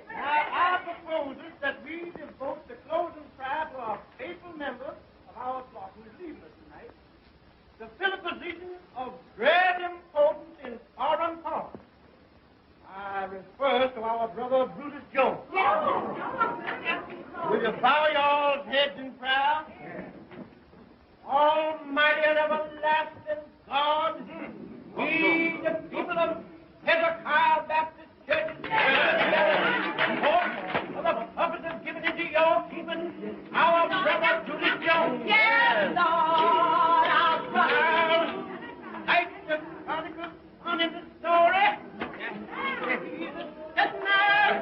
Now, I propose that we devote the closing prayer to our faithful member of our flock who is leaving us tonight, to fill a position of great importance in foreign policy. I refer to our brother Brutus Jones. Will you bow your heads in prayer? Almighty and everlasting God, we, the people of Hezekiah Baptist Church, for the purpose of giving into your keeping our brother Brutus Jones. Yes, Lord, our brother. Like the prodigal son in the story, he's a sitting there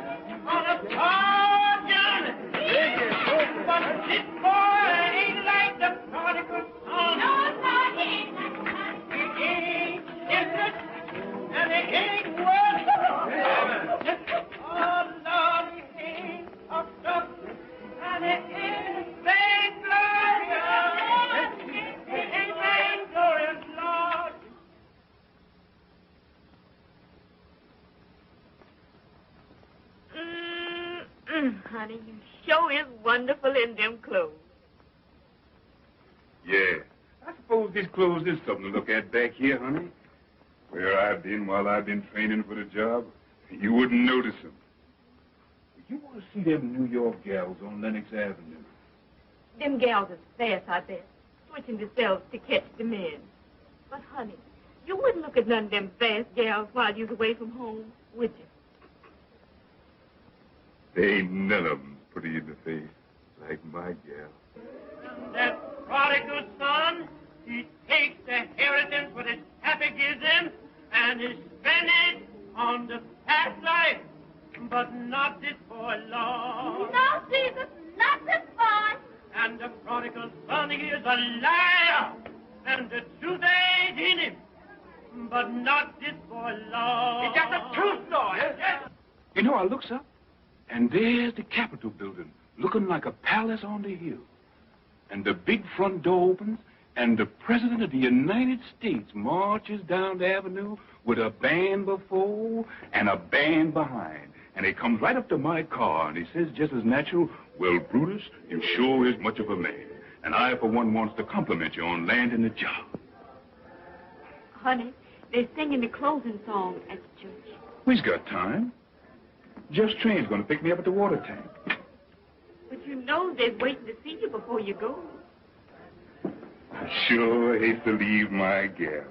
on a far journey. But this boy ain't like the prodigal son. No, he ain't. He ain't innocent, and he ain't worth it. Oh, Lord, he ain't puffed up, and he ain't vainglorious. He ain't vainglorious, Lord. Honey, you sure is wonderful in them clothes. Yeah. I suppose these clothes is something to look at back here, honey. Where I've been while I've been training for the job, you wouldn't notice them. You want to see them New York gals on Lenox Avenue? Them gals is fast, I bet, switching themselves to catch the men. But, honey, you wouldn't look at none of them fast gals while you was away from home, would you? They ain't none of them pretty in the face like my gal. That prodigal son, he takes the inheritance what his pappy gives him, and he spends it on the past life. But not this boy, Lord. No, Jesus, not this boy. And the prodigal son, he is a liar, and the truth ain't in him. But not this boy, Lord. It's just a true story. Yes. You know, I looks up, and there's the Capitol building, looking like a palace on the hill. And the big front door opens, and the President of the United States marches down the avenue with a band before and a band behind. And he comes right up to my car, and he says just as natural, "Well, Brutus, you sure is much of a man. And I, for one, wants to compliment you on landing the job." Honey, they're singing the closing song at the church. We've got time. Just Train's going to pick me up at the water tank. But you know they're waiting to see you before you go. I sure hate to leave my gal.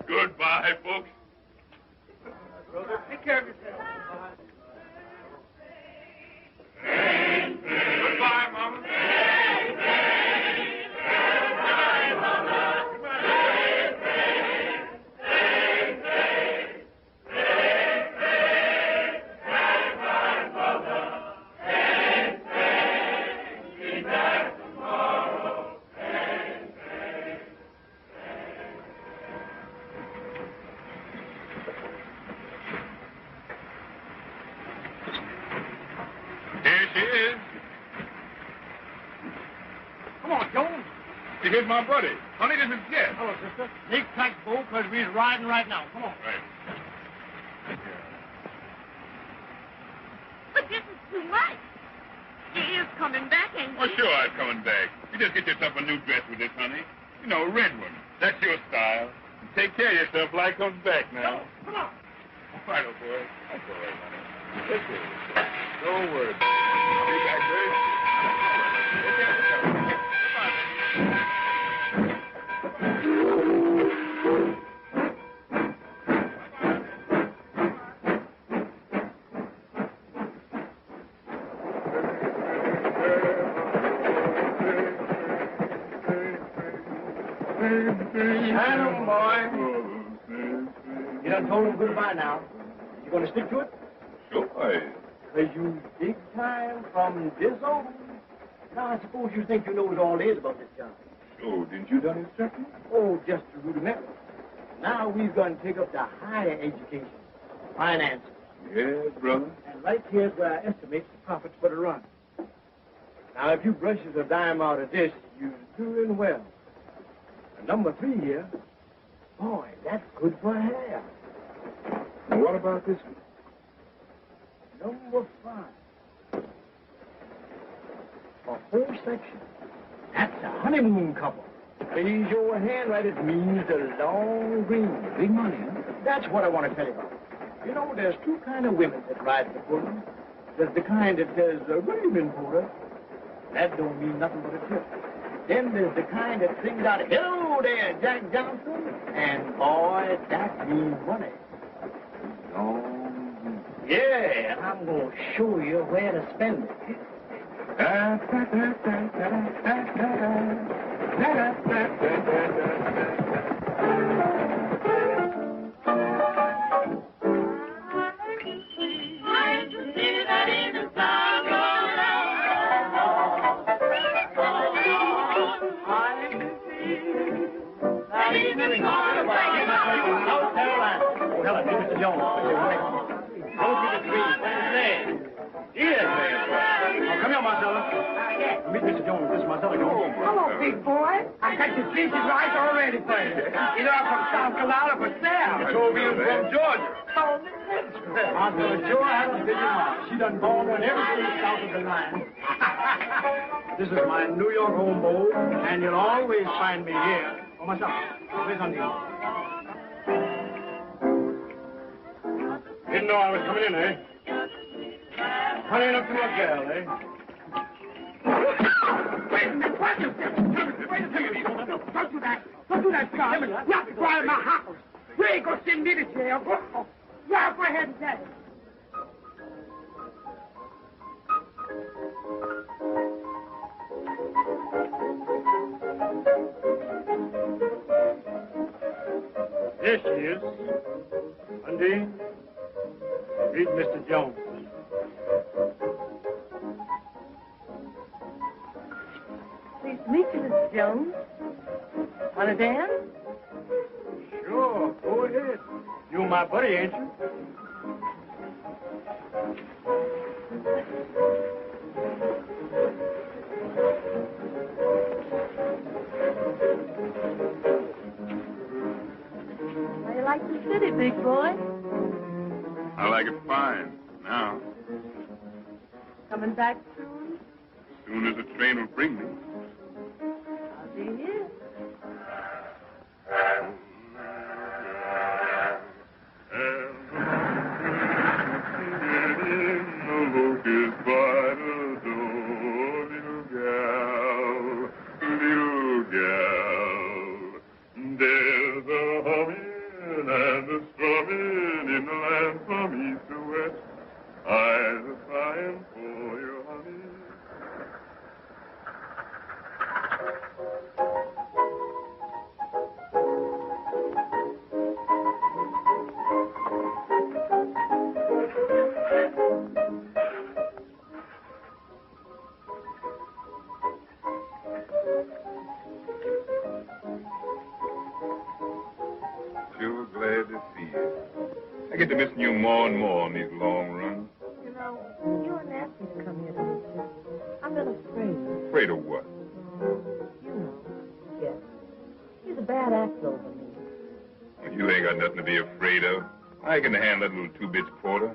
Goodbye, folks. Brother, take care of yourself. Goodbye, Mama. Goodbye. Come on, Jones. See, here's my buddy. Honey, this is Jeff. Hello, sister. Nick pack boat because we're riding right now. Come on. Right. But this is too much. He is coming back, ain't Oh, he? sure, I'm coming back. You just get yourself a new dress with this, honey. You know, a red one. That's your style. And take care of yourself till I comes back now. Come on. All right, old boy. That's all right, honey. Take care of yourself. Don't worry about it. I'll be back very soon. Take care of yourself. Shannon, boy. You done told him goodbye now. You going to stick to it? Sure. Because you big time from this on. Now, I suppose you think you know what all is about this job. Sure, didn't you done instructing? Oh, just a rudimentary. Now we've got to take up the higher education, finance. Yes, brother. And right here's where I estimate the profits for the run. Now, if you brushes a dime out of this, you're doing well. And number 3 here, boy, that's good for hair. And what about this one? Number 5. A whole section. That's a honeymoon couple. Raise your hand right, it means the long green. Big money, huh? That's what I want to tell you about. You know, there's 2 kind of women that ride the Pullman. There's the kind that says, good evening, Porter. That don't mean nothing but a tip. Then there's the kind that sings out, hello there, Jack Johnson. And boy, that means money. Long. Yeah, and I'm going to show you where to spend it. South Carolina. Oh, hello, Mr. Jones. Don't be the dream. Yes, man. Oh, come here, Marcella. Meet Mr. Jones. This is Marcella Jones. Hello, big boy. I got your speeches right already for you. You know, I'm from South Carolina for sale. You told me you was from Georgia. Oh, that's Marcella sure has a busy mouth. She done born on every state south of the line. This is my New York home boat, and you'll always find me here. Oh, Marcella, where's Undine? Didn't know I was coming in, eh? Honey, enough to my girl, eh? Wait a minute. Wait a minute. Don't do that. Don't do that, Scott. Not spoil my house. You ain't gonna send me to jail. Go ahead and tell it. There she is. Undine, meet Mr. Jones. Pleased to meet you, Mr. Jones. Want to dance? Sure, go ahead. You my buddy, ain't you? How you like the city, big boy? I like it fine now. Coming back soon? As soon as the train will bring me. I'll be here. Look is by the door, little gal, little gal. There's a humming and a strumming in the land from east to west. Eyes are crying for your honey. Sure glad to see you. I get to missing you more and more on these long runs. You know, you and Nancy come here to meet you. I'm a little afraid. Afraid of what? a bad act over me. You ain't got nothing to be afraid of. I can handle that little 2 bits quarter.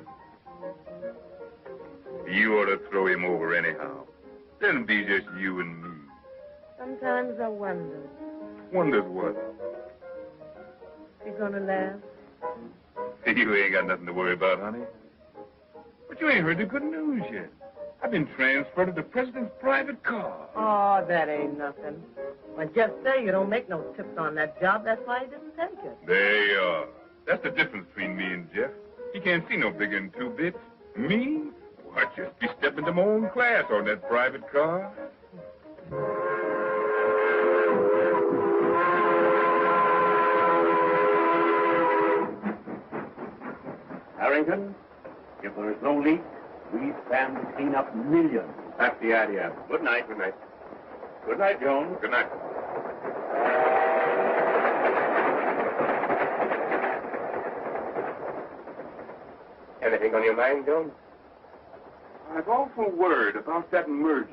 You ought to throw him over anyhow. Then be just you and me. Sometimes I wonder Wonders what? if you're gonna laugh. You ain't got nothing to worry about, honey. But you ain't heard the good news yet. I've been transferred to the president's private car. Oh, that ain't nothing. Well, just say you don't make no tips on that job. That's why you didn't take it. There you are. That's the difference between me and Jeff. He can't see no bigger than 2 bits. Me? Well, I'd just be stepping to my own class on that private car. Harrington, if there is no leak, we stand to clean up millions. That's the idea. Good night. Good night. Good night, Jones. Good night. Anything on your mind, Jones? I've awful worried about that merger.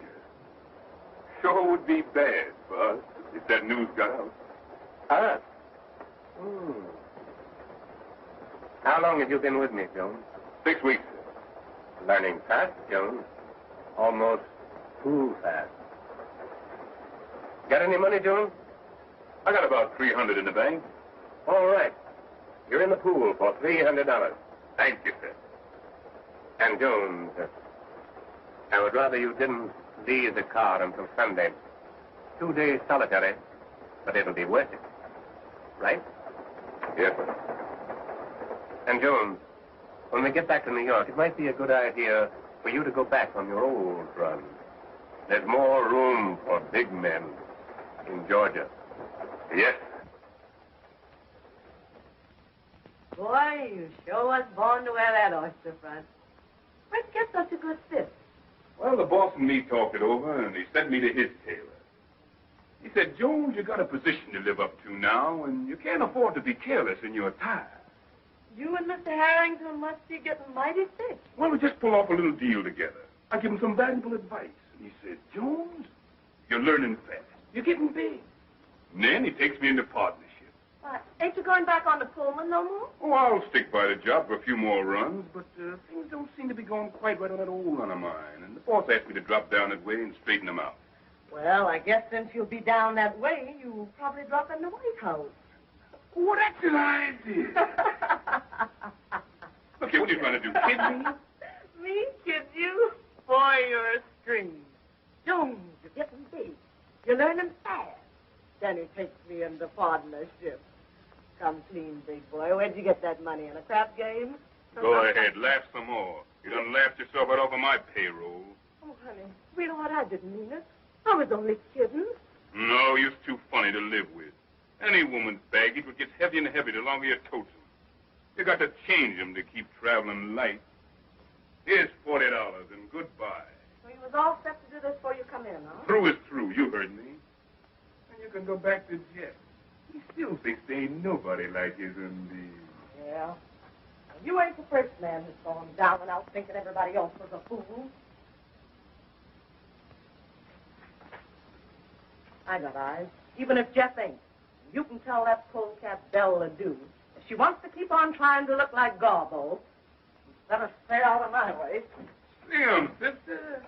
Sure would be bad for us if that news got out. Ah. How long have you been with me, Jones? 6 weeks. Learning fast, Jones. Almost too fast. Got any money, Jones? I got about $300 in the bank. All right. You're in the pool for $300. Thank you, sir. And, Jones, I would rather you didn't leave the car until Sunday. 2 days solitary, but it'll be worth it. Right? Yes, sir. And, Jones, when we get back to New York, it might be a good idea for you to go back on your old run. There's more room for big men in Georgia. Yes. Boy, you sure was born to wear that oyster front. Where'd you get such a good fit? Well, the boss and me talked it over, and he sent me to his tailor. He said, Jones, you got a position to live up to now, and you can't afford to be careless in your attire. You and Mr. Harrington must be getting mighty thick. Well, we just pull off a little deal together. I give him some valuable advice. And he said, Jones, you're learning fast. You're getting big. And then he takes me into partnership. Ain't you going back on the Pullman no more? Oh, I'll stick by the job for a few more runs, but things don't seem to be going quite right on that old run of mine. And the boss asked me to drop down that way and straighten them out. Well, I guess since you'll be down that way, you'll probably drop in the White House. Oh, that's an idea. Look here, what are you trying to do, kid me? Me kid you? Boy, you're a string. Jones, you're getting big. You're learning fast. Then he takes me into partnership. Come clean, big boy. Where'd you get that money? In a crap game? Go ahead, laugh some more. You done laughed yourself right off of my payroll. Oh, honey, sweetheart, I didn't mean it. I was only kidding. No, you're too funny to live with. Any woman's baggage would get heavier and heavier the longer you tote them. You got to change them to keep traveling light. Here's $40 and goodbye. So you was all set to do this before you come in, huh? Through is through, you heard me. And you can go back to Jeff. He still thinks there ain't nobody like his Undine. Yeah. Well, you ain't the first man who's gone down and out thinking everybody else was a fool. I got eyes. Even if Jeff ain't. You can tell that polecat Belle Ledoux, if she wants to keep on trying to look like Garbo, better stay out of my way. Slim, sister.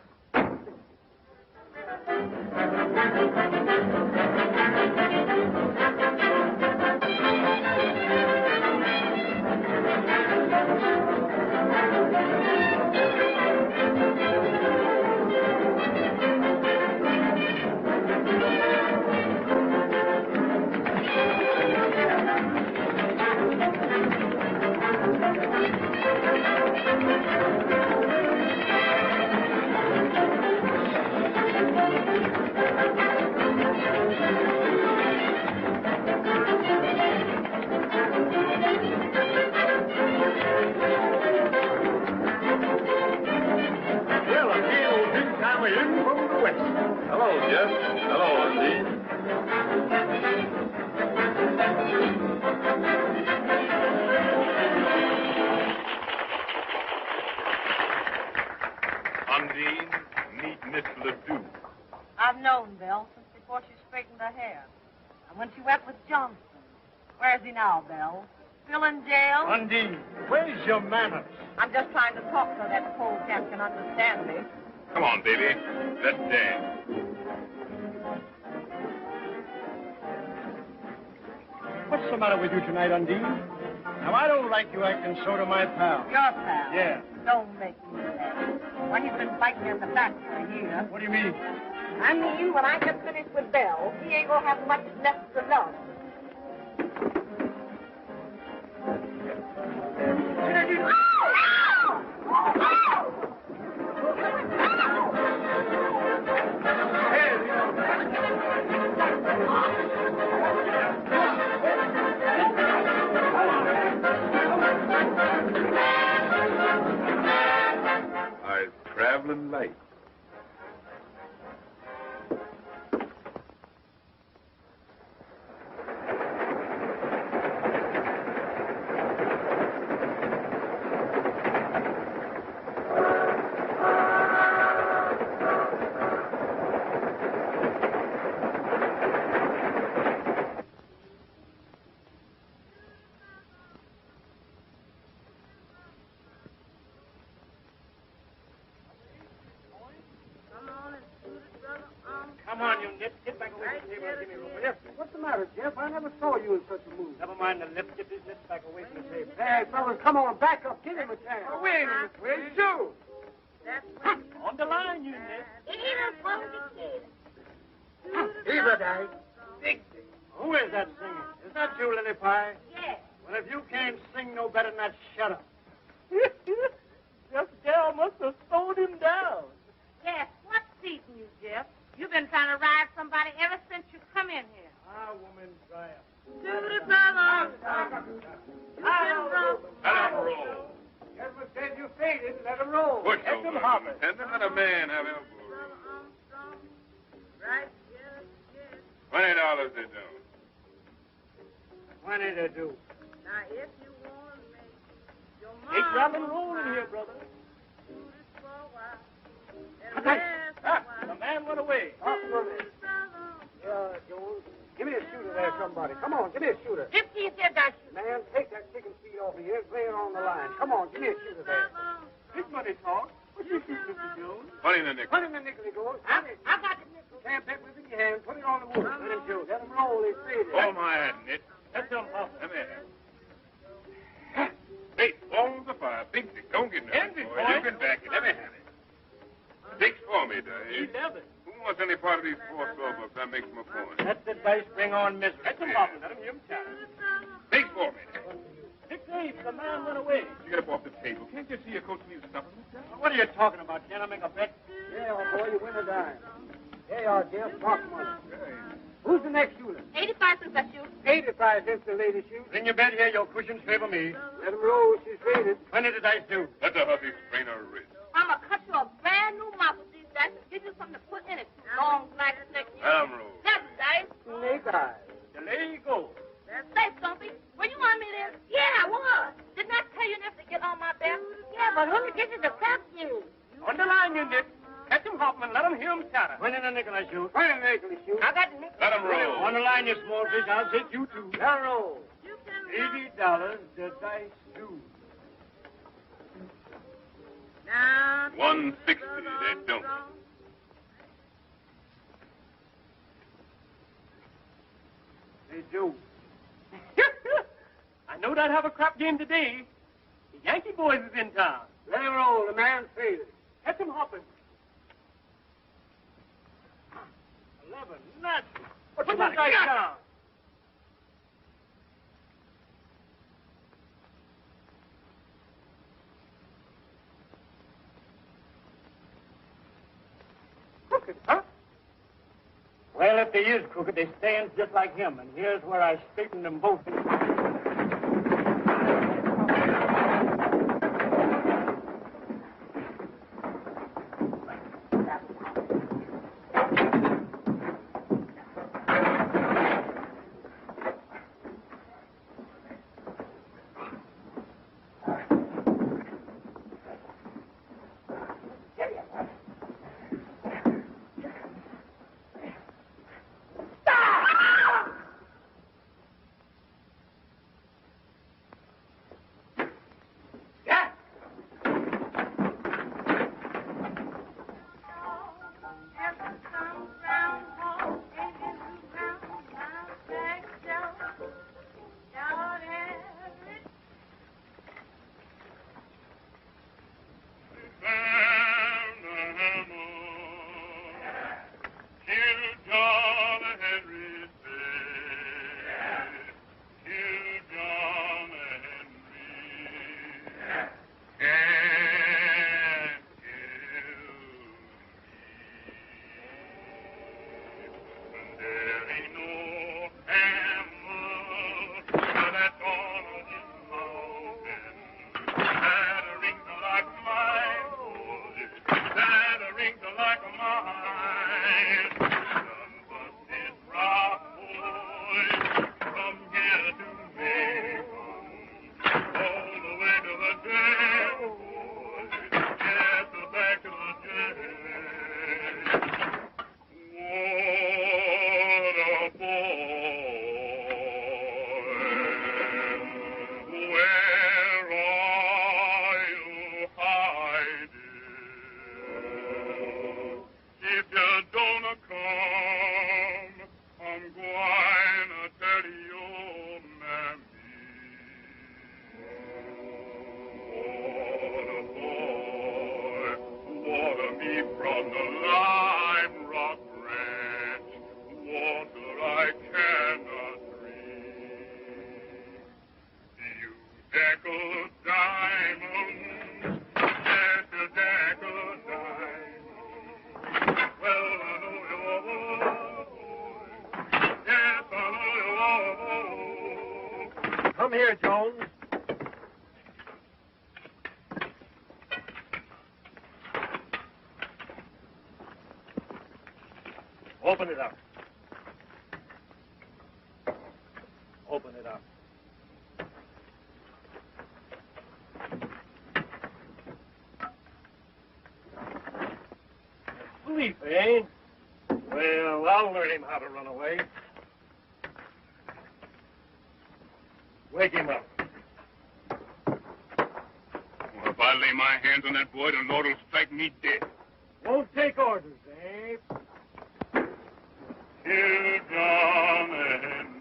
Hello, Jeff. Hello, Undine. Undine, meet Miss Ledoux. I've known Belle since before she straightened her hair. when she went with Johnson. Where's he now, Belle? Still in jail? Undine, where's your manners? I'm just trying to talk so that polecat can understand me. Come on, baby. Let's dance. What's the matter with you tonight, Undine? Now, I don't like you acting so to my pal. Your pal? Yeah. Don't make me laugh. When he's been fighting me in the back for a year. What do you mean? I mean, when I get finished with Belle, he ain't gonna have much left to love. I'm traveling light. Come on, you nip. Get back away from the table and give me room, will you? What's the matter, Jeff? I never saw you in such a mood. Never mind the lip. Get these lips back away from the table. Hey, fellas, come on, back up. Give him a chance. Wait a minute. Where's you? On the line, you nip. Eva died. Who is that singing? Is that you, Lily Pie? Yes. Well, if you can't sing no better than that, shut up. This gal must have slowed him down. Yes. What's eating you, Jeff? You've been trying to ride somebody ever since you come in here. Ah, woman, dry up. Let him roll. Edward said you faded. Let him roll. Push Let over. them hop it. And then let a man have elbow room. $20 they don't. 20 to do. Now, if you want to make your Hey, grab and roll in here, brother. The man went away. Jones, give me a shooter there, somebody. Come on, give me a shooter. 50 said that. Man, take that chicken feed off of here and lay it on the line. Come on, give me a shooter there. Big money talk. What you shoot, Mr. Jones? 20 in the nickel. Put him in the nickel, he goes. I got the nickel. Can't pick with in your hand. Put it on the wood. Let him shoot. Let him roll. He's faded. Hold my hand, Nit. Let them hop. Come here. Hey, balls of fire. Big Dick. Don't get nervous, Envy, boy. boy. You can back it. Let me have it. Six for me, Dave. 11. Who wants any part of these four sawbucks? I make some point. Let the dice bring on misery. Let them hop and let them hear him chatter. Six for me. 6-8. The man went away. You get up off the table. Can't you see your coach needs stuff? What are you talking about? Can I make a bet? Yeah, boy, you win a dime. There you are, Jeff. Box money. Who's the next shooter? 85 cents I shoot. 85 cents the lady shoots. Bring your bet here. Your cushions favor me. Let him roll. She's faded. 20 to dice do. Let the hussy sprain her wrist. I'm going to cut you a brand new mouth with these dice and give you something to put in it. Long, black, slick. Let 'em roll. That's dice. Snake eyes. There you go. Say, Stumpy, were you on me then? Yeah, I was. Didn't I tell you never to get on my back? Yeah, but who did you to tap you? On the line, you nip. Catch him, Hoffman. Let him hear him chatter. 20 in the nickel I shoot. 20 in the nickel he shoots. I got the nickel. Let 'em roll. On the line, you small fish. I'll take you too. Let him roll. $80 the dice do. Now, 160 they don't. They do. I know they'd have a crap game today. The Yankee boys is in town. Let him roll. The man's faded. Catch him hopping. 11. Nuts. Put the dice down. Crooked, huh? Well, if they is crooked, they stands just like him, and here's where I straighten them both. here, Jones. Open it up. Open it up. Sleep, eh? Well, I'll learn him how to run away. Wake him up. Well, if I lay my hands on that boy, the Lord will strike me dead. Won't take orders, eh? Kill John Henry.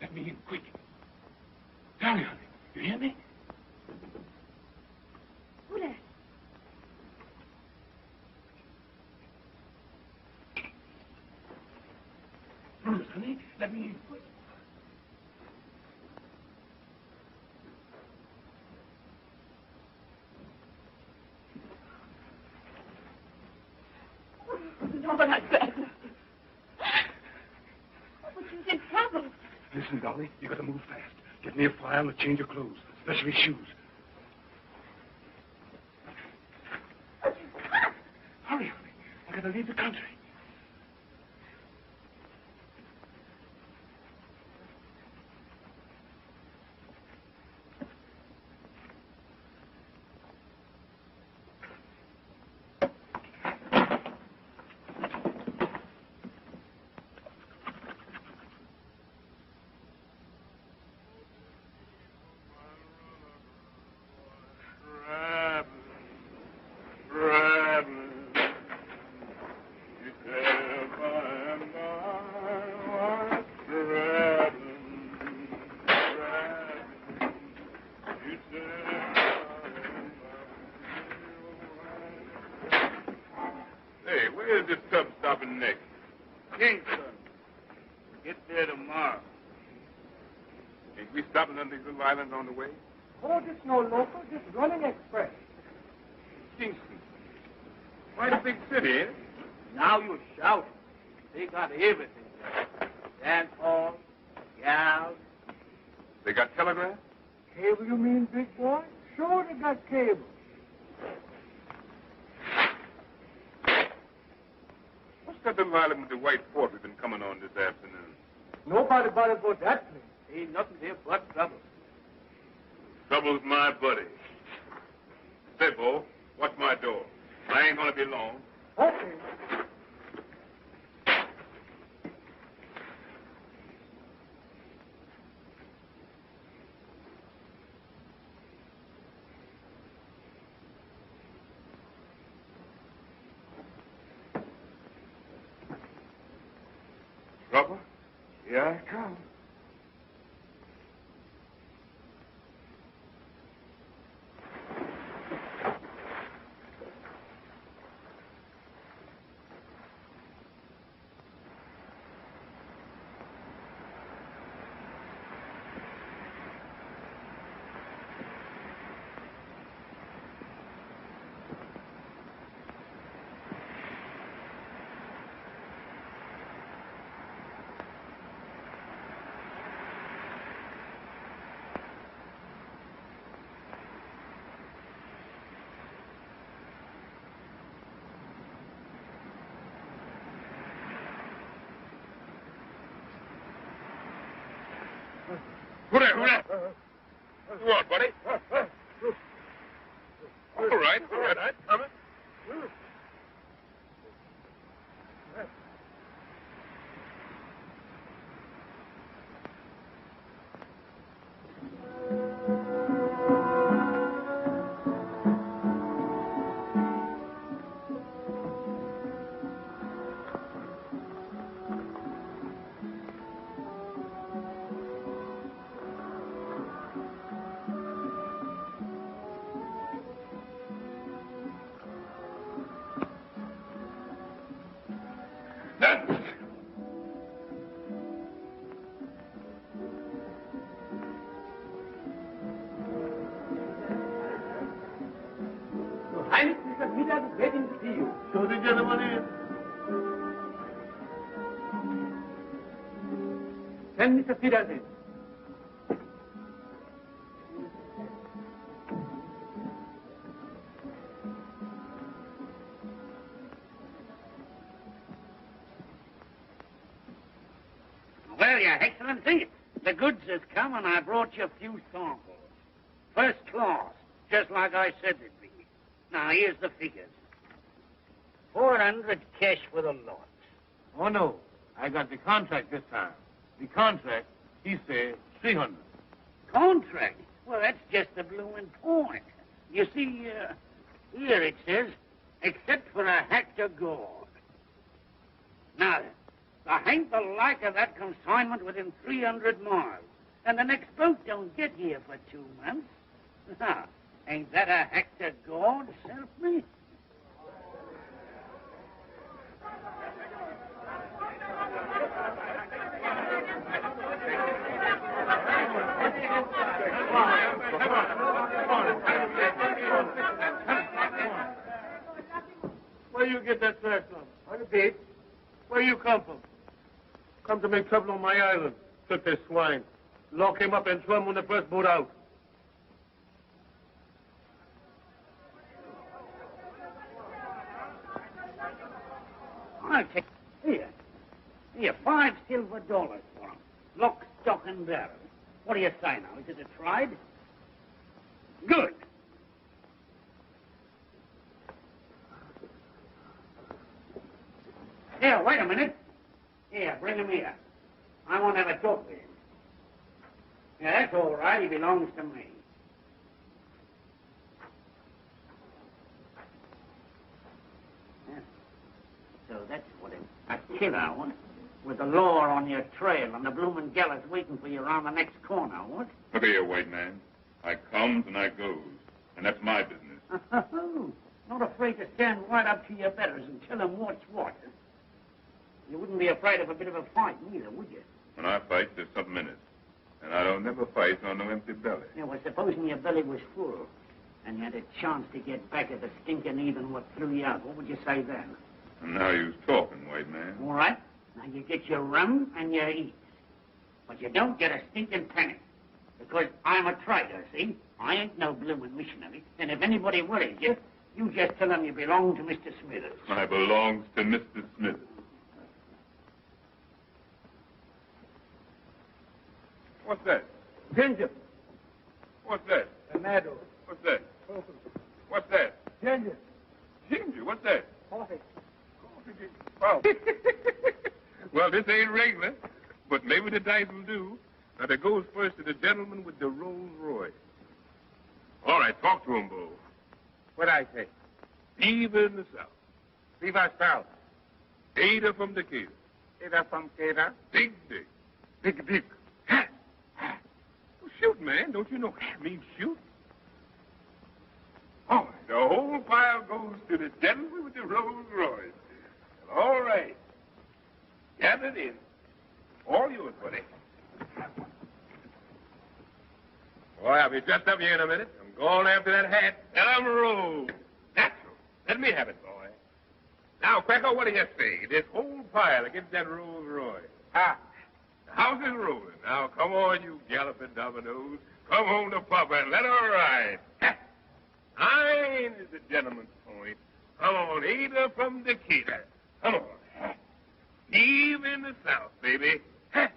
Let me in quick. Dolly, honey, you hear me? Who there? Bruce, honey, let me in quick. No, but I said. But she's in trouble. Listen, Dolly, you gotta move fast. Get me a file and change your clothes, especially shoes. Hurry, honey. I gotta leave the country. Hey, where's this tub stopping next? Kingston. Get there tomorrow. Ain't we stopping on these little islands on the way? Oh, this no local, just running express. Kingston. Quite a big city, ain't it? Now you shout. They got everything there. Dance hall, gals. They got telegraph? Cable, you mean, big boy? Sure, they got cable. What's that little island with the white fort we've been coming on this afternoon? Nobody bothered about that place. Ain't nothing there but trouble. Trouble's my buddy. Say, Bo, watch my door. I ain't gonna be long. Okay. Trouble? Here I come. Who there? Who there? You want, buddy? All right, I'm coming. Mr. Peters is waiting to see you. Show the gentleman in. Send Mr. Peters in. Well, Your Excellency, the goods has come and I brought you a few samples. First class, just like I said it'd be. Now, here's the figures. 400 cash for the lot. Oh, no. I got the contract this time. The contract, he said 300. Contract? Well, that's just the bloomin' point. You see, here it says, except for a hectare gold. Now, there ain't the like of that consignment within 300 miles. And the next boat don't get here for 2 months. Now, ain't that a hectare gold, self me? Where you get that trash from? On the beach. Where you come from? Come to make trouble on my island. Took this swine. Lock him up and throw him on the first boat out. I'll take... Here, $5 silver for him. Lock, stock, and barrel. What do you say now? Is it a tried? Good. Here, wait a minute. Here, bring him here. I want to have a talk with him. Yeah, that's all right. He belongs to me. Yeah. So that's what it... A killer, what? With the law on your trail and the bloomin' gallows waiting for you around the next corner, what? Look here, white man. I comes and I goes, and that's my business. Not afraid to stand right up to your betters and tell them what's what. You wouldn't be afraid of a bit of a fight neither, would you? When I fight, there's something in it. And I don't never fight on no empty belly. Yeah, well, supposing your belly was full and you had a chance to get back at the stinking heathen what threw you out, what would you say then? And now you's talking, white man. All right. Now you get your rum and your eats. But you don't get a stinking penny. Because I'm a trader, see? I ain't no bloomin' missionary. And if anybody worries you, you just tell them you belong to Mr. Smithers. I belongs to Mr. Smith. What's that? Ginger. What's that? Tomato. What's that? What's that? Ginger. Ginger, what's that? Coffee. Oh. Well, this ain't regular, but maybe the dice will do. Now, that goes first to the gentleman with the Rolls Royce. All right, talk to him, Bo. What'd I say? Beaver in the South. Beaver South. Ada from Decatur. Ada from Ada. Big Dick. Big Dick. Well, shoot, man. Don't you know that means shoot? All right, the whole pile goes to the gentleman with the Rolls Royce. All right. Gathered in. All yours, buddy. Boy, I'll be just up here in a minute. I'm going after that hat. Let 'em roll. Natural. Let me have it, boy. Now, Cracker, what do you say? This whole pile against that Rolls Royce. Ha! The house is rolling. Now, come on, you galloping dominoes. Come home to Papa and let her ride. Ha! Mine is the gentleman's point. Come on, Ada from Decatur. Come on. Eve in the South, baby. The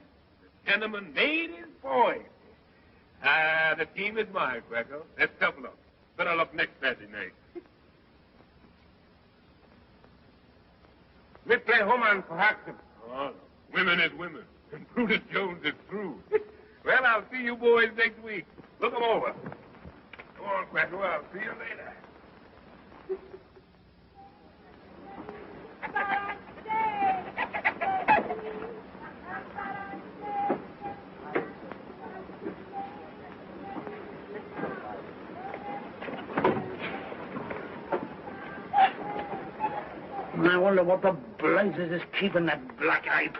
gentleman made his point. The team is mine, Greco. Let's double up. Better look next Saturday night. We play Homan for Haxton. Oh, no. Women is women. And Brutus Jones is through. Well, I'll see you boys next week. Look 'em over. Come on, Greco. I'll see you later. I wonder what the blazes is keeping that black ape.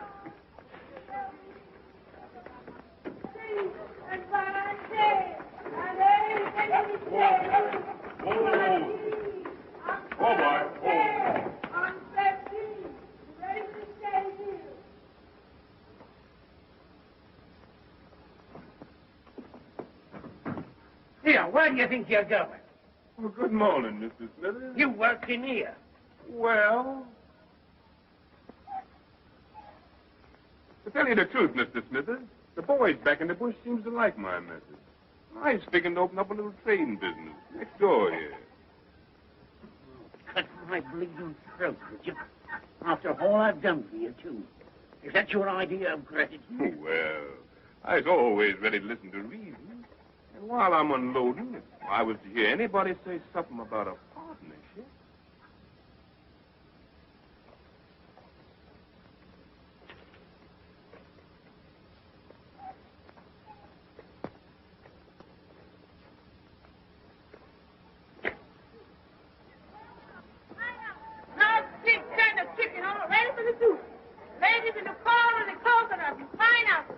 Where do you think you're going? Well, good morning, Mr. Smithers. You work in here. Well, to tell you the truth, Mr. Smithers, the boys back in the bush seems to like my message. I was figuring to open up a little trading business next door here. Cut my bleeding throat, would you? After all I've done for you, too. Is that your idea of gratitude? Well, I was always ready to listen to reason. And while I'm unloading, if I was to hear anybody say something about a partnership... Nice big kind of chicken all ready for the soup. Ladies in the corn and the coconut and pineapple.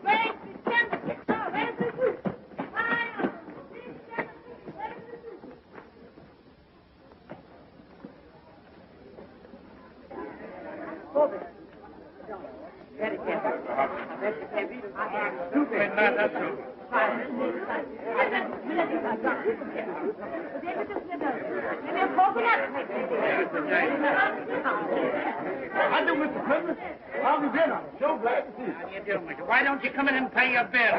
Great big tender chicken all ready for the soup. Pineapple, big tender chicken ready for the soup. Very careful. I do, Mr. Smithers. How you been? I'm so glad to see you. How do you do, mister? Why don't you come in and pay your bill?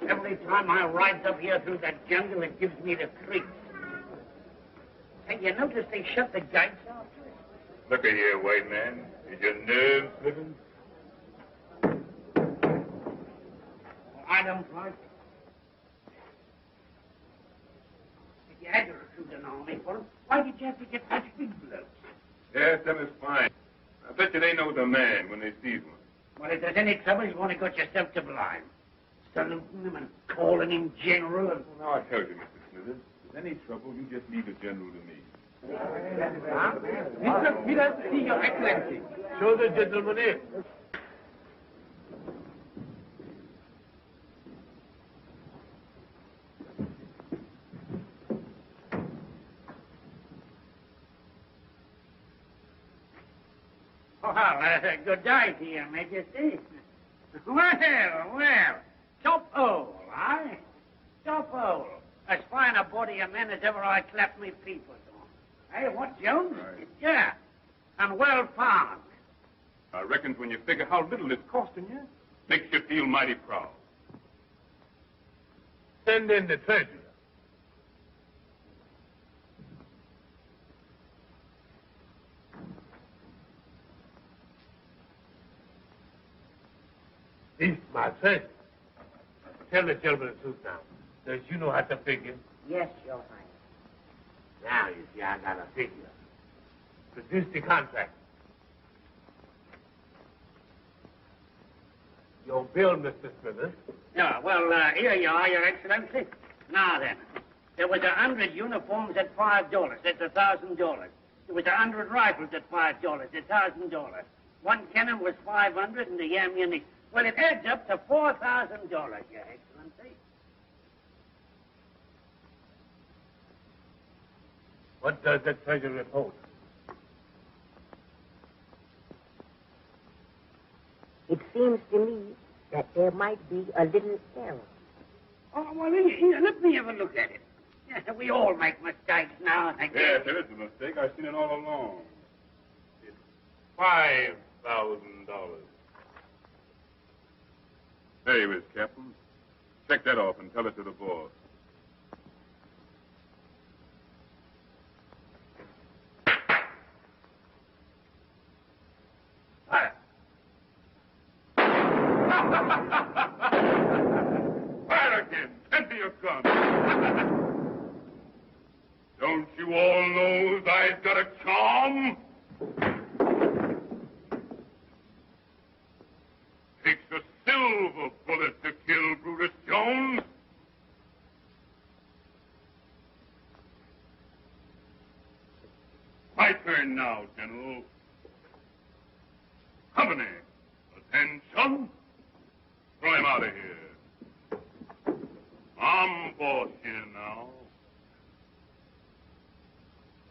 Every time I ride up here through that jungle, it gives me the creeps. Hey, you notice they shut the gates off? Look at here, white man. Is your nerves slipping? I don't like it. If you had to recruit an army for them, why did you have to get such big blokes? Yes, them is fine. I bet you they know the man when they see one. Well, if there's any trouble, you want to get yourself to blind. Saluting him and calling him general and... Well, now I tell you, Mr. Smithers, if there's any trouble, you just leave the general to me. Mr. Smithers, see your excellency. Show the gentleman in. Well, good day to you, Majesty. Well, top hole, eh? Top hole. As fine a body of men as ever I clapped me peepers on. Hey, what, Jones? Right. Yeah, and well farmed. I reckon when you figure how little it's costing you, makes you feel mighty proud. Send in the treasurer. This, my treasurer. Tell the gentleman the truth now. Does you know how to figure? Yes, Your Highness. Now, you see, I got a figure. Produce the contract. Your bill, Mr. Smithers. Yeah, well, here you are, Your Excellency. Now then, there was 100 uniforms at $5. That's $1,000. There was 100 rifles at $5. $1,000. One cannon was $500, and the ammunition. Well, it adds up to $4,000, Your Excellency. What does the treasurer report? It seems to me that there might be a little error. Oh, well, here, let me have a look at it. Yeah, we all make mistakes now and again. Yes, there is a mistake. I've seen it all along. It's $5,000. There you is, Captain. Check that off and tell it to the boss. Fire. Fire again! Empty your gun! Don't you all know I've got a charm? Takes a silver bullet to kill Brutus Jones. My turn now, General. Company, attention. Throw him out of here. I'm boss here now.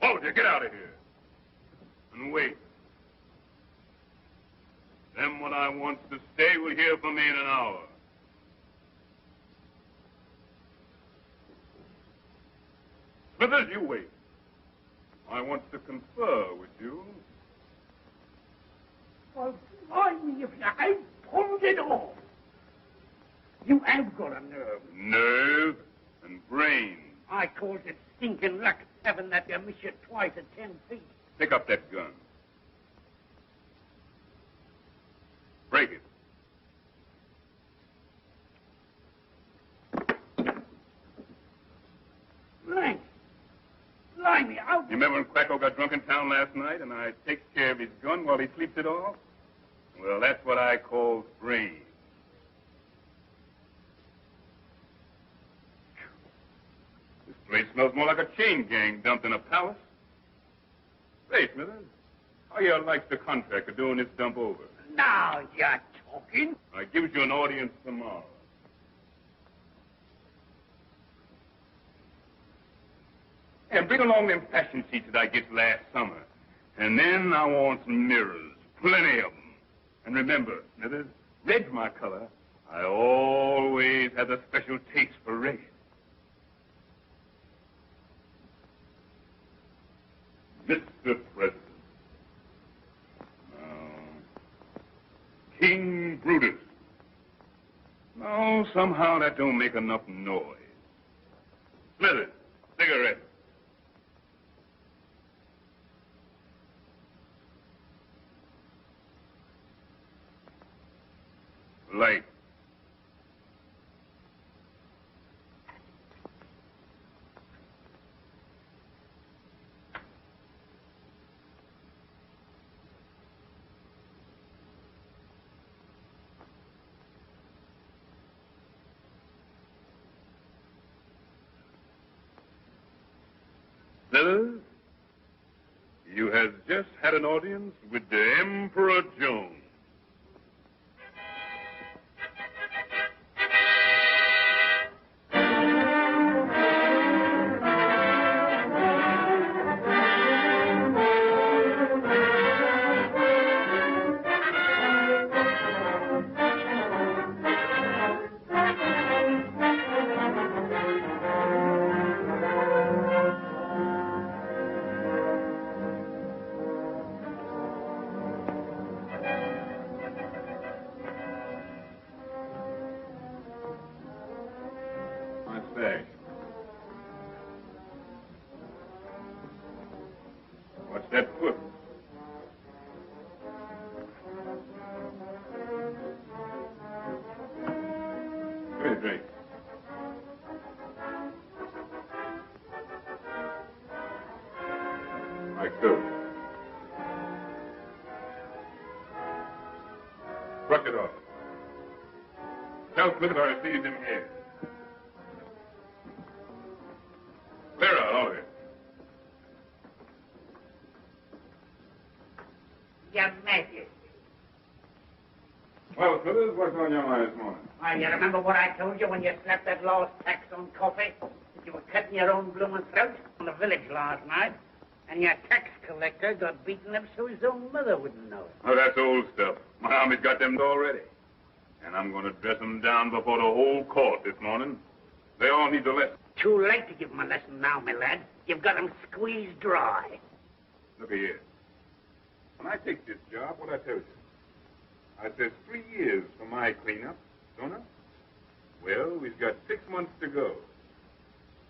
Hold you, get out of here. And wait. to stay will hear from me in an hour. Smithers, you wait. I want to confer with you. Well, blimey, if you ain't pulled it off. You have got a nerve. Nerve and brain. I calls it stinking luck having that you miss you twice at 10 feet. Pick up that gun. Break it. Blimey, out. You remember when Quacko got drunk in town last night and I takes care of his gun while he sleeps it off? Well, that's what I call brain. This place smells more like a chain gang dumped in a palace. Say, Smithers, how you like the contract of doing this dump over? Now you're talking. I gives you an audience tomorrow. And bring along them fashion sheets that I get last summer. And then I want some mirrors, plenty of them. And remember, Smithers, red's my color. I always have a special taste for red. Mr. President. King Brutus. No, somehow that don't make enough noise. Smithers, cigarette. Light. Smithers, you has just had an audience with the Emperor Jones. What's that foot? Give me a drink. Like so. Brush it off. Tell Smith I received him here. Clear out, all of it. Your Majesty. Well, Smithers, what's on your mind this morning? Why, you remember what I told you when you slapped that lost tax on coffee? That you were cutting your own blooming throat in the village last night, and your tax collector got beaten up so his own mother wouldn't know it. Oh, that's old stuff. My army's got them already. And I'm going to dress them down before the whole court this morning. They all need a lesson. Too late to give them a lesson now, my lad. You've got them squeezed dry. Look here. When I take this job, what I tell you? I says 3 years for my cleanup, don't I? Well, we've got 6 months to go.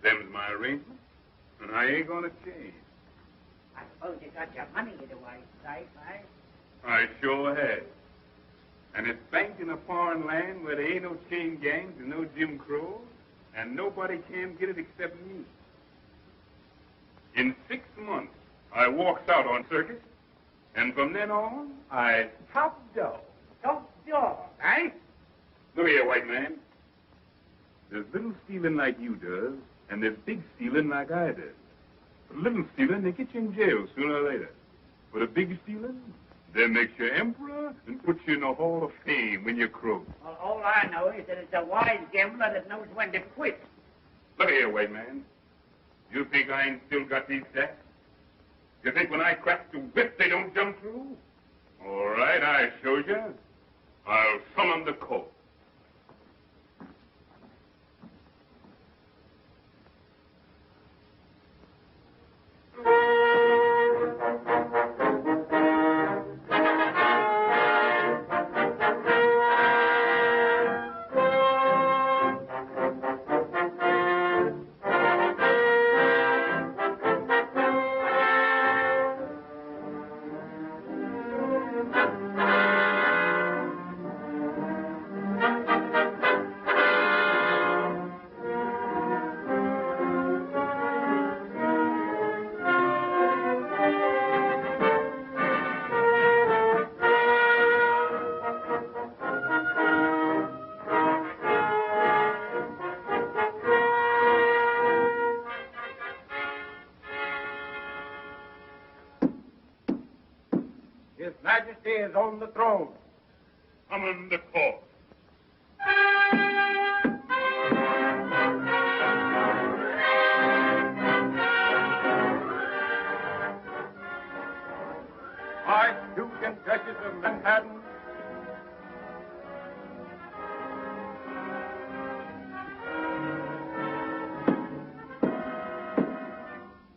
Them's my arrangement, and I ain't going to change. I suppose you got your money in the right place, eh? I sure have. And it's banked in a foreign land where there ain't no chain gangs and no Jim Crow, and nobody can get it except me. In 6 months, I walks out on circus, and from then on, I top dog. Top dog, eh? Look here, white man. There's little stealing like you does, and there's big stealing like I does. For little stealing, they get you in jail sooner or later. For the big stealing, they make you emperor and put you in the Hall of Fame when you croak. Well, all I know is that it's a wise gambler that knows when to quit. Look here, white man. You think I ain't still got these sacks? You think when I crack the whip they don't jump through? All right, I showed you. I'll summon the court. His Majesty is on the throne. Summon the court. Archduke and Duchess of Manhattan,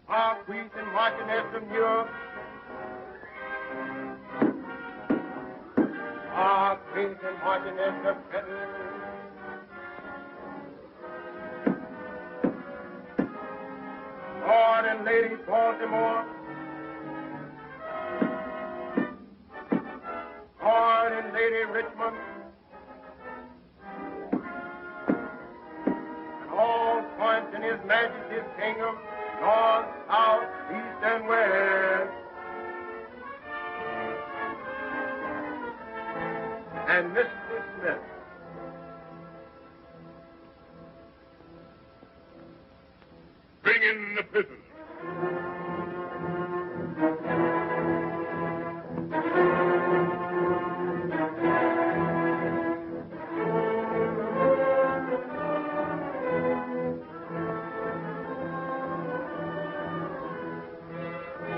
Marquis and Marchioness of New York, Marquis and Marchioness of Federal, Lord and Lady Baltimore, Lord and Lady Richmond, and all points in His Majesty's kingdom, north, south, east, and west. And Mr. Smith. Bring in the prisoner.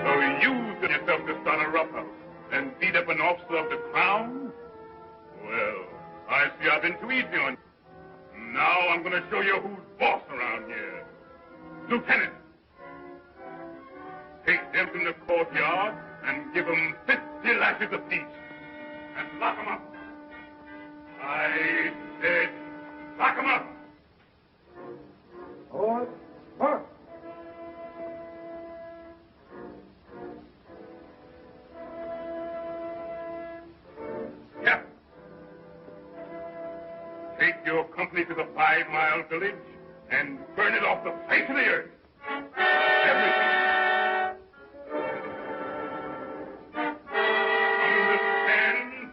So you set yourself to start a roughhouse and beat up an officer of the crown? Well, I see I've been too easy on you. Now I'm going to show you who's boss around here. Lieutenant, take them from the courtyard and give them 50 lashes apiece. And lock them up. I said, lock them up. Hold, march. Yeah. Take your company to the 5-mile village and burn it off the face of the earth. Everything. Understand?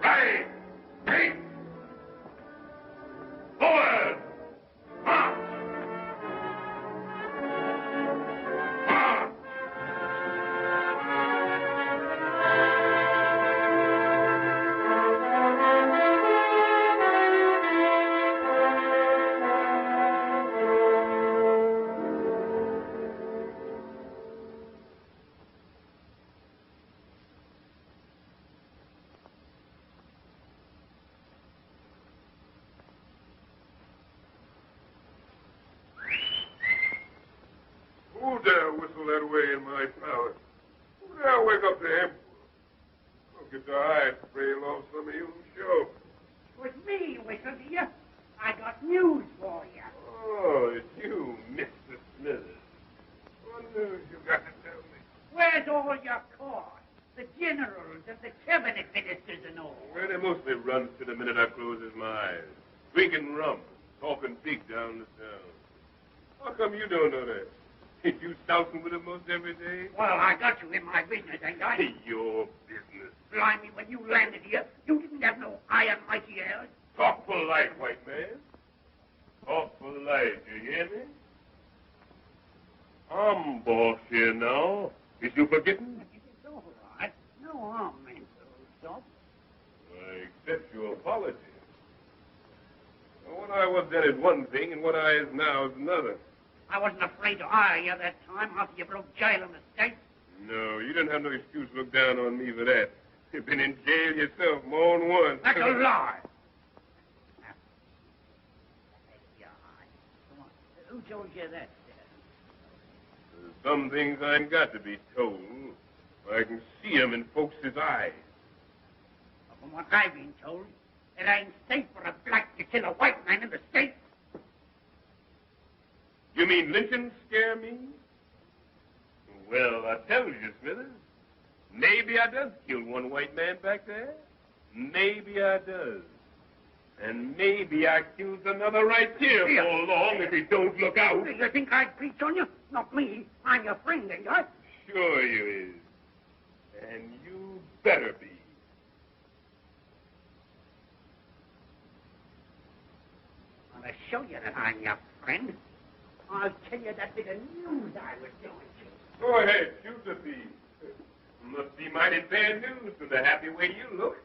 Right. Take. Forward. March. March. Who dare whistle that way in my palace? Who dare wake up the emperor? Don't get your eyes trail off some of you, sure. It was me, Whistle, dear. I got news for you. Oh, it's you, Mr. Smithers. What news you got to tell me? Where's all your court? The generals and the cabinet ministers and all. Well, they mostly runs to the minute I closes my eyes. Drinking rum, talking big down the town. How come you don't know that? You sousing with them most every day? Well, I got you in my business, ain't I? Your business. Blimey, when you landed here, you didn't have no iron mighty ears. Talk polite, white man. Talk polite, you hear me? I'm boss here now. Is you forgetting? It's all right. No harm meant to stop. I accept your apology. What I was then is one thing, and what I is now is another. I wasn't afraid to hire you that time after you broke jail in the States. No, you didn't have no excuse to look down on me for that. You've been in jail yourself more than once. That's a lie. Come on. Who told you that? There's some things I ain't got to be told. I can see 'em in folks' eyes. From what I've been told, it ain't safe for a black to kill a white man in the state. You mean lynching scare me? Well, I tell you, Smithers, maybe I does kill one white man back there. Maybe I does. And maybe I kills another right here for long if he don't look out. You think I'd preach on you? Not me. I'm your friend, ain't I? Sure you is. And you better be. I'll show you that I'm your friend. I'll tell you that bit of news I was doing. Go ahead, shoot the thief. Must be mighty bad news from the happy way you look.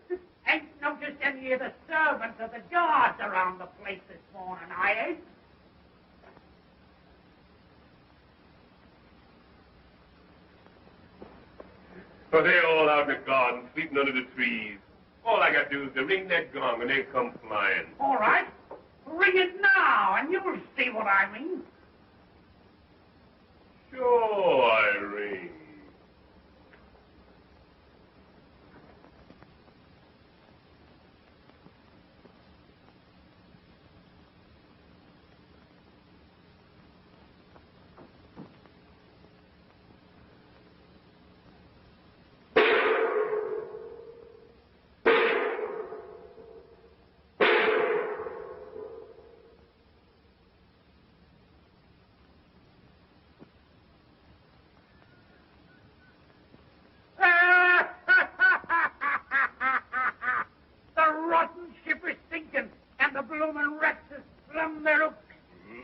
Ain't noticed any of the servants or the guards around the place this morning, I ain't. So they're all out in the garden, sleeping under the trees. All I got to do is to ring that gong and they come flying. All right. Ring it now, and you'll see what I mean. Sure, I ring.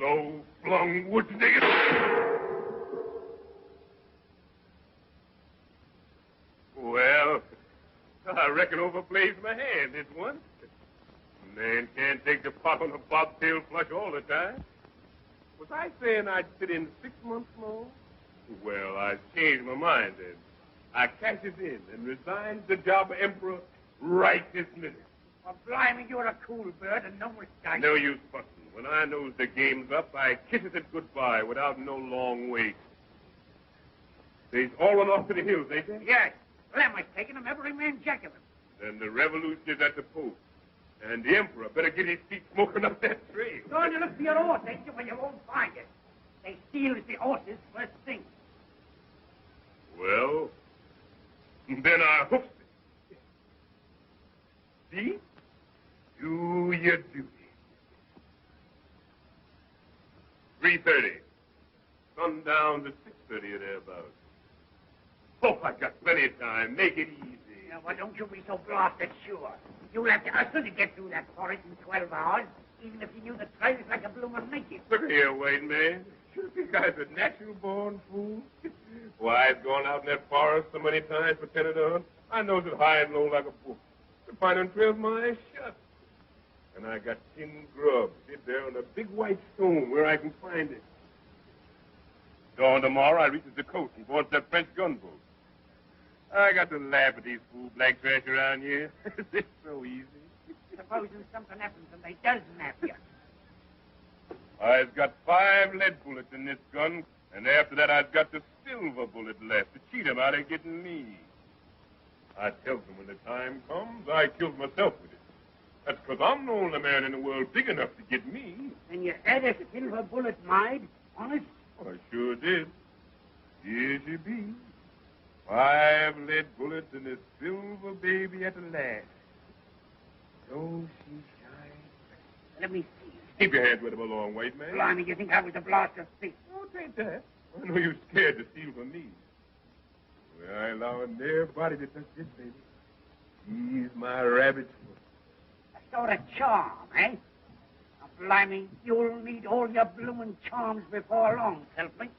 Low-flung woods nigger. Well, I reckon overplays my hand this one. Man can't take the pop on a bobtail flush all the time. Was I saying I'd sit in 6 months more? Well, I changed my mind then. I cashes in and resigns the job of emperor right this minute. Well, blimey, you're a cool bird and no mistake. No use fussing. When I knows the game's up, I kisses it goodbye without no long wait. They's all run off to the hills, ain't they? Yes. Well, am I taking them, every man jack of them? Then the revolution is at the post. And the emperor better get his feet smoking up that trail. Going to look for your horse, ain't you? Well, you won't find it. They steal the horses first thing. Well, then I hoofs it. See? Do your duty. 3:30. Sundown to 6:30 or thereabouts. Oh, I got plenty of time. Make it easy. Now, well, don't you be so blasted sure. You'll have to hustle to get through that forest in 12 hours, even if you knew the trails like a bloomin' naked. Look here, white man. You think I was a natural-born fool? Why, I've gone out in that forest so many times for Tenadon. I knows it high and low like a book. To find them trails my eyes shut. And I got 10 grubs hid there on a big white stone where I can find it. Dawn tomorrow, I reaches the coast and boards that French gunboat. I got to laugh at these fool black trash around here. It's so easy. Supposing something happens and they does nap you. I've got 5 lead bullets in this gun, and after that I've got the silver bullet left to cheat 'em out of getting me. I tells them when the time comes, I kills myself with it. That's 'cause I'm the only man in the world big enough to get me. And you had a silver bullet, Maid? Honest? I sure did. Here she be. 5 lead bullets and a silver baby at the last. So she shines. Let me see. Keep your hands where they belong, white man. Blimey, you think I was a blaster thief? Oh, take that. I know you're scared to steal from me. Well, I allow nobody to touch this baby. He's my rabbit's foot. A sort of charm, eh? Now, blimey, you'll need all your bloomin' charms before long, help me.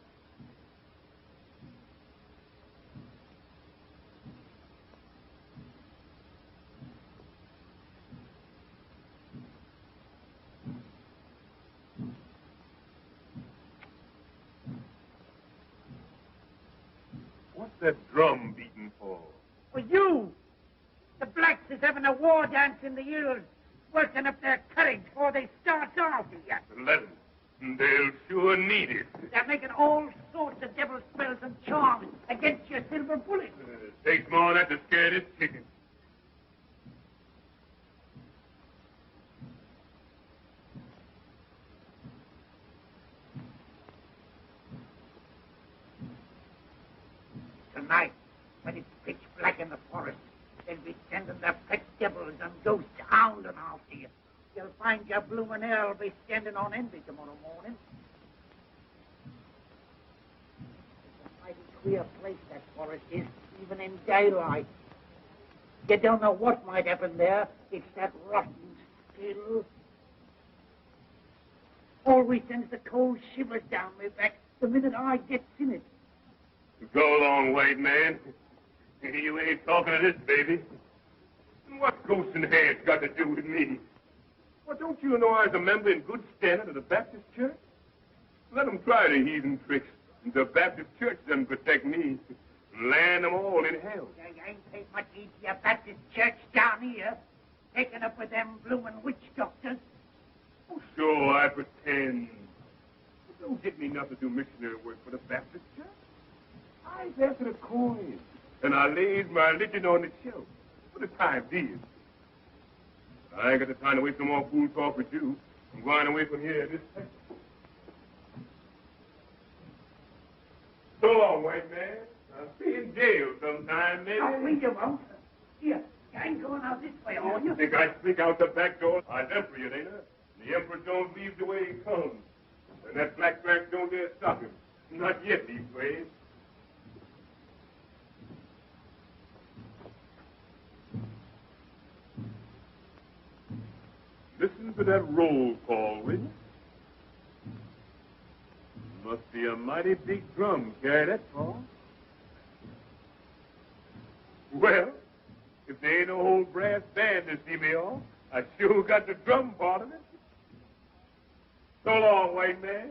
What's that drum beating for? For you! is having a war dance in the hills, working up their courage before they start off here. Let them. They'll sure need it. They're making all sorts of devil spells and charms against your silver bullet. Takes more than that to scare this chicken. Tonight, when it's pitch black in the forest, they'll be sending their pet devils and ghosts hounding after you. You'll find your bloomin' hell be standing on envy tomorrow morning. It's a mighty queer place, that forest is, even in daylight. You don't know what might happen there. It's that rotten still. Always sends the cold shivers down my back the minute I gets in it. Go along, white man. You ain't talking to this baby. And what's ghosts and heads got to do with me? Well, don't you know I was a member in good standing of the Baptist Church? Let them try the heathen tricks. The Baptist Church doesn't protect me. Land them all in hell. You ain't paid much heed to your Baptist church down here. Taking up with them bloomin' witch doctors. Oh, sure, I pretend. But don't get me nothing to do missionary work for the Baptist Church. I was after the coin, and I laid my religion on the shelf for the time being. I ain't got the time to waste no more fool talk with you. I'm going away from here this second. So long, white man. I'll see you in jail sometime, maybe. Oh, we you won't. Here, you ain't going out this way, are you? Think I sneak out the back door? I'm emperor, you ain't I? The emperor don't leave the way he comes. And that black track don't dare stop him. Not yet, these ways. Listen to that roll call, will you? Must be a mighty big drum carry that far. Well, if there ain't no whole brass band to see me off, I sure got the drum part of it. So long, white man.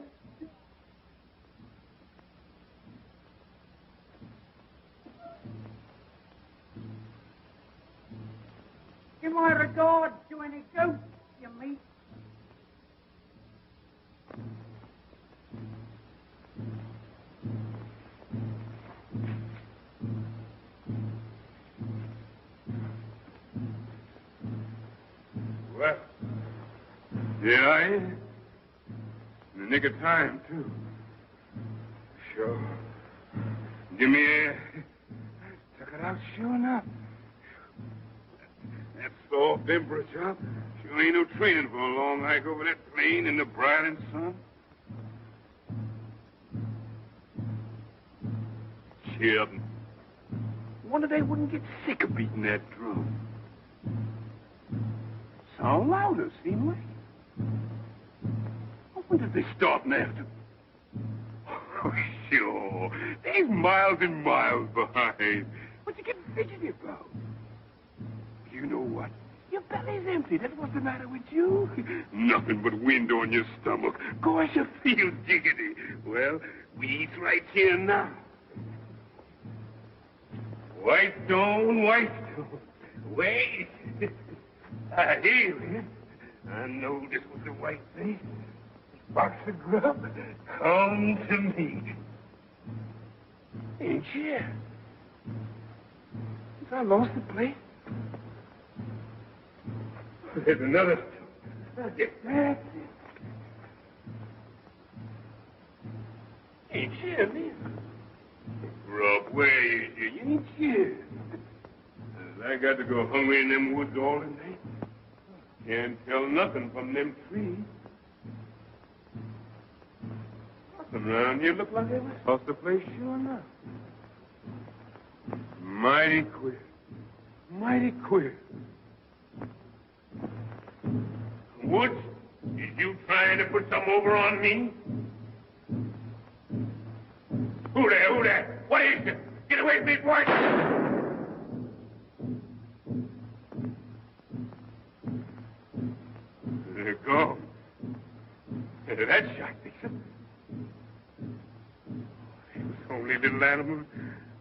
Give my regards to any ghosts you meet. Well, here I am. In the nick of time, too. Sure. Give me air. Took it out sure enough. That soft emperor job sure ain't no training for a long hike over that plain in the brilliant sun. Chip. Wonder they wouldn't get sick of beating that drum. Sound louder, seem like. When did they start after? Oh, sure. They's miles and miles behind. What you getting fidgety about? You know what? Your belly's empty. That's what's the matter with you. Nothing but wind on your stomach. Gosh, you feel jiggity. Well, we eat right here now. White stone, white stone. Wait. I hear you. I know this was the right thing. Box of grub, come to me. Ain't you? Since I lost the place. There's another. That's it. Ain't you, man? Grub, where is you? You ain't you. I got to go hungry in them woods all the night. Can't tell nothing from them trees. Nothing around here look like it was. Lost the place sure enough. Mighty queer. Mighty queer. Woods, is you trying to put some over on me? Who there? Who there? What is it? Get away from me, boy! There you go. That shot, Dixon. It was only little animals,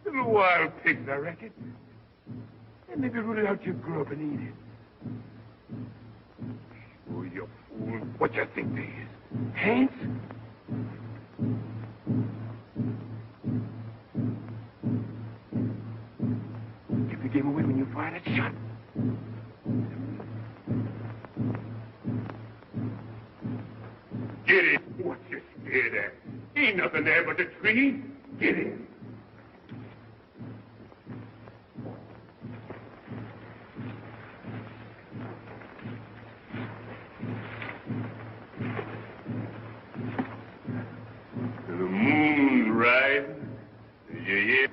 little wild pigs, I reckon. And maybe root it out your grub and eat it. Oh, you fool. What you think they is? Ants? Give the game away when you fire that shot. Get it. What you scared at? Ain't nothing there but the tree. Get in. The moon's rising. You hear?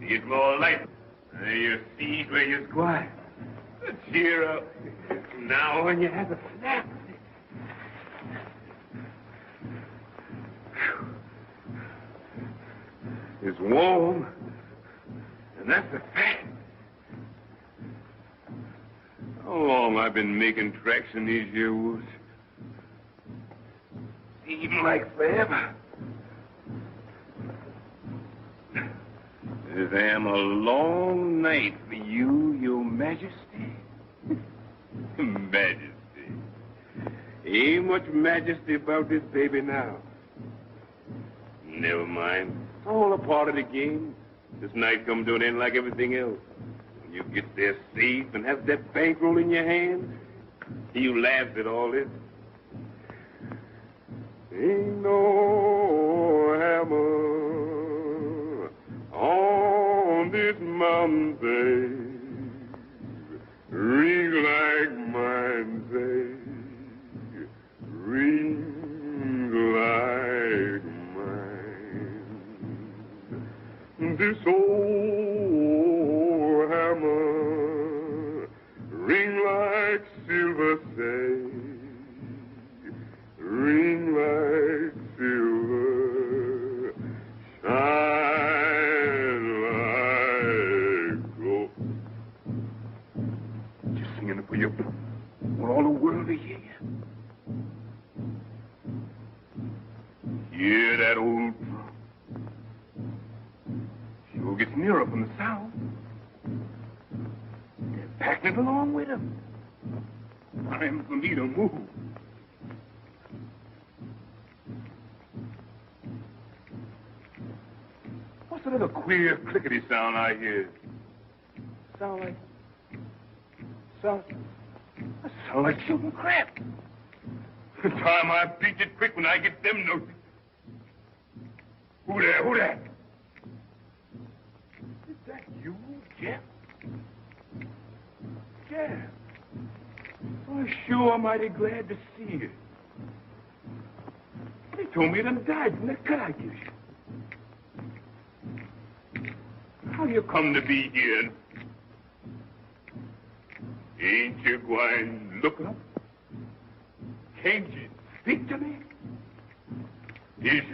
You get more light. You see where you're quiet. Cheer up. Now when you have a snap. It's warm, and that's a fact. How long I've been making tracks in these here woods? Seems like forever. This am a long night for you, your majesty. Majesty. Ain't much majesty about this baby now. Never mind. It's all a part of the game. This night come to an end like everything else. When you get there safe and have that bankroll in your hand, you laugh at all this. Ain't no hammer on this mountain, babe, ring like mine, babe, ring like mine. This old hammer ring like silver, say, ring like silver, shine like gold. Just singing it for you, for all the world to hear you. Hear that old drum. Sure gets nearer from the sound. They're packing it along with them. Time for me to move. What's that other queer clickety sound I hear? Sound like shooting crap. Time I beat it quick when I get them notes. Who there? Who there? Is that you, Jeff? Jeff. Oh, sure, I'm mighty glad to see you. They told me you done died from that cut I gave you. How you come to be here? Ain't you going to look up? Can't you speak to me? Is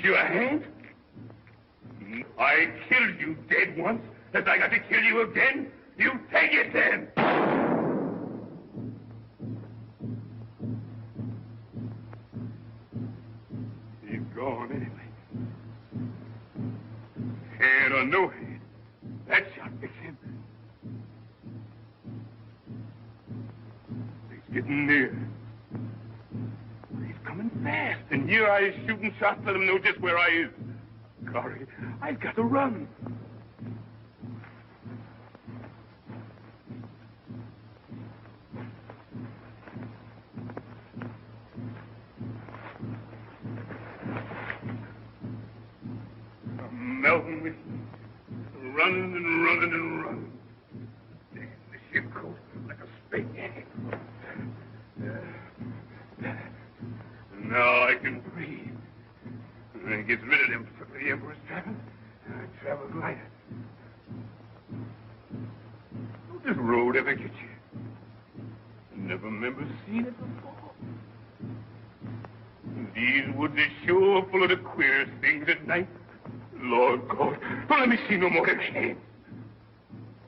you a hand? I killed you dead once. As I got to kill you again? You take it then! He's gone anyway. Head or no head, that shot fixed him. He's getting near. He's coming fast, and here I is shooting shots, let him know just where I is. Golly, I've got to run. I'm melting with running and running and running. Damn, the ship goes like a spade. Now I can breathe. And it gets rid of them for the Emperor's travel. And I travel lighter. Don't this road ever get you? I never remember seeing it before. These woods are sure full of the queerest things at night. Lord God, don't let me see no more of them hands.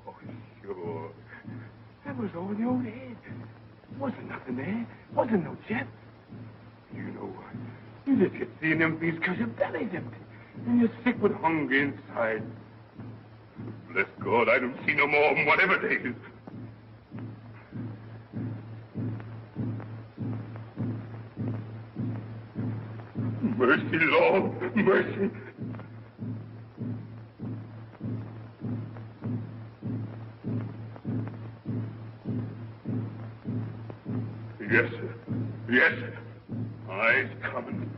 Oh, sure. That was all in your own head. Wasn't nothing there. Wasn't no jet. You know what? You just get seeing them things because your belly's empty. And you're sick with hunger inside. Bless God, I don't see no more of 'em, whatever they is. Mercy, Lord, mercy. Yes, sir. Yes, sir. I's coming.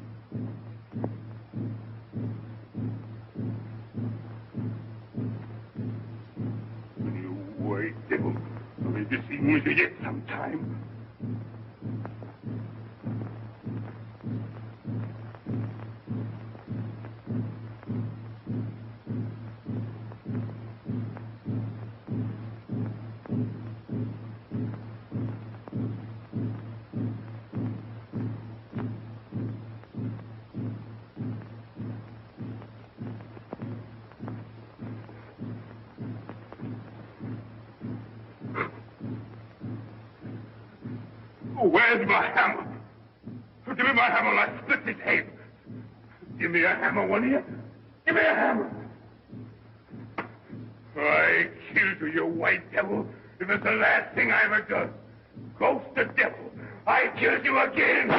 You white devil. I'll make you see me yet sometime. Where's my hammer? Give me my hammer, I'll split his head. Give me a hammer, one of you. Give me a hammer. I killed you, you white devil. It was the last thing I ever done. Ghost the devil. I killed you again.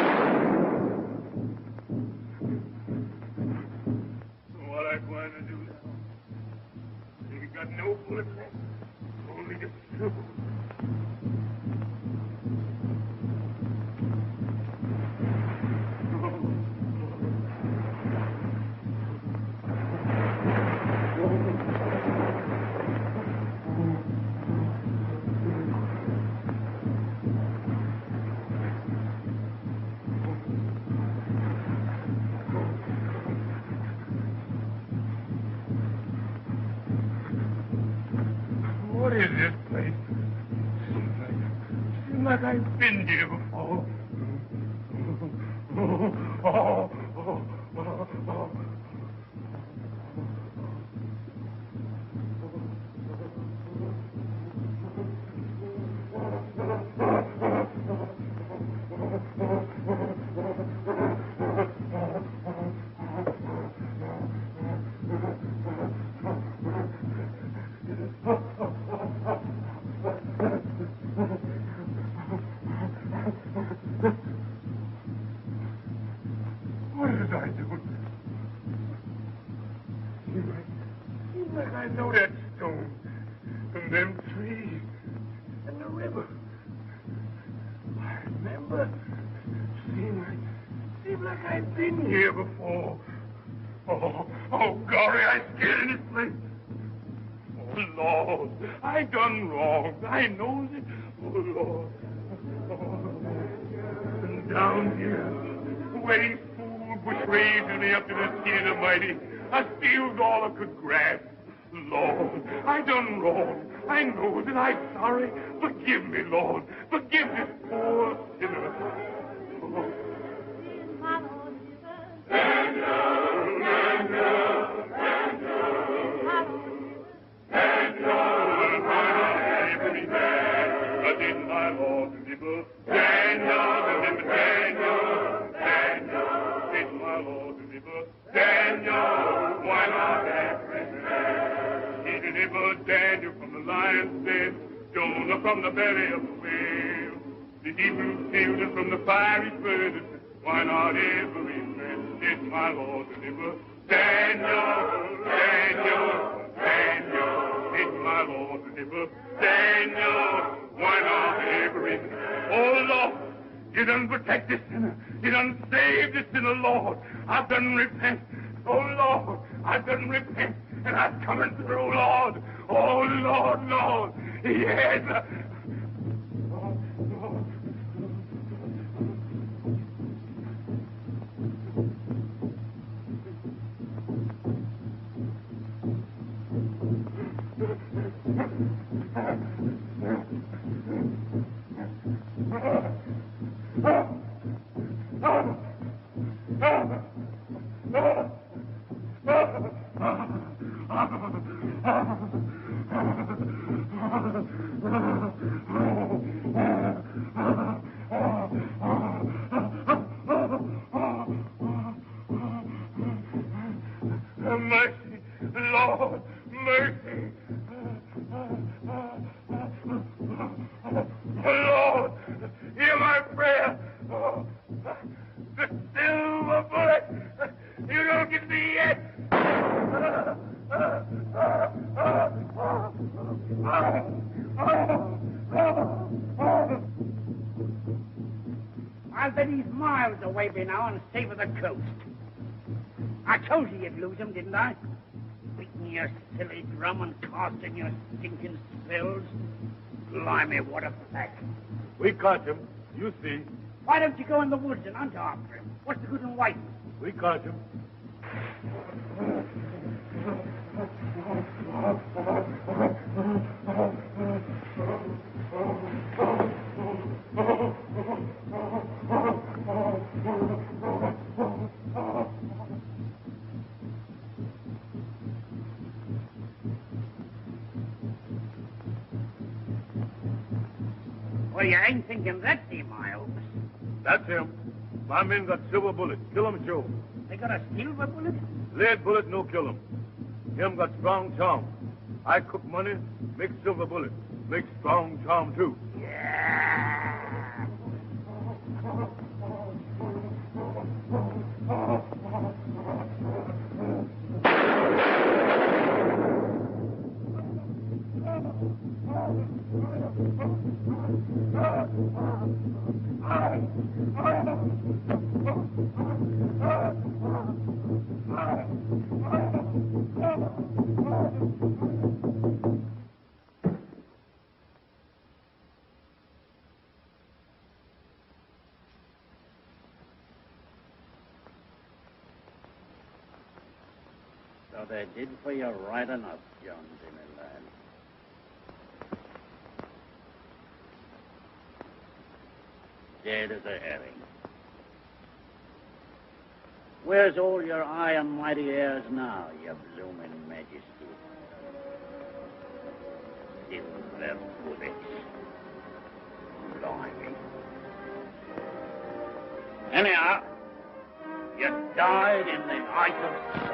What I going to do now? You got no bullet left. Only the shoe. What is this place? Seems like I've been here before. What did I do? Seems like I know that stone, and them trees, and the river. I remember. Seems like I've been here before. Oh, golly, I scared in this place. Oh, Lord, I done wrong. I knows it. Oh, Lord. And down here, where these fool bush raised me up to the skin of mighty, I steals all I could grasp. Lord, I done wrong. I know that I'm sorry. Forgive me, Lord. Forgive this poor sinner. Oh. Daniel from the lion's den, Jonah from the belly of the whale, the Hebrew children from the fiery furnace. Why not every man did my Lord deliver? Daniel, Daniel, Daniel, did my Lord deliver? Daniel, why not every man? Oh, Lord, you done protect this sinner. You done save this sinner, Lord. I've done repent. Oh, Lord, I've done repent. And I'm coming through, Lord. Oh, Lord, Lord. Yes. Mercy, Lord, mercy. Lord, hear my prayer. The silver bullet. You don't get me yet. I'll bet he's miles away by now and safe of the coast. I told you you'd lose him, didn't I? Beating your silly drum and casting your stinking spells. Blimey, what a pack. We caught him. You see. Why don't you go in the woods and hunt after him? What's the good in waiting? We caught him. Well, you ain't thinking that, dear Miles. That's him. My men got silver bullet. Kill him, Joe. They got a silver bullet? Lead bullet, no kill him. Him got strong charm. I cook money, make silver bullet. Make strong charm, too. Yeah. So they did for you right enough, John Jimmy lad. Dead as a herring. Where's all your high and mighty airs now, your blooming majesty? Silver bullets. Blimey. Anyhow, you died in the height of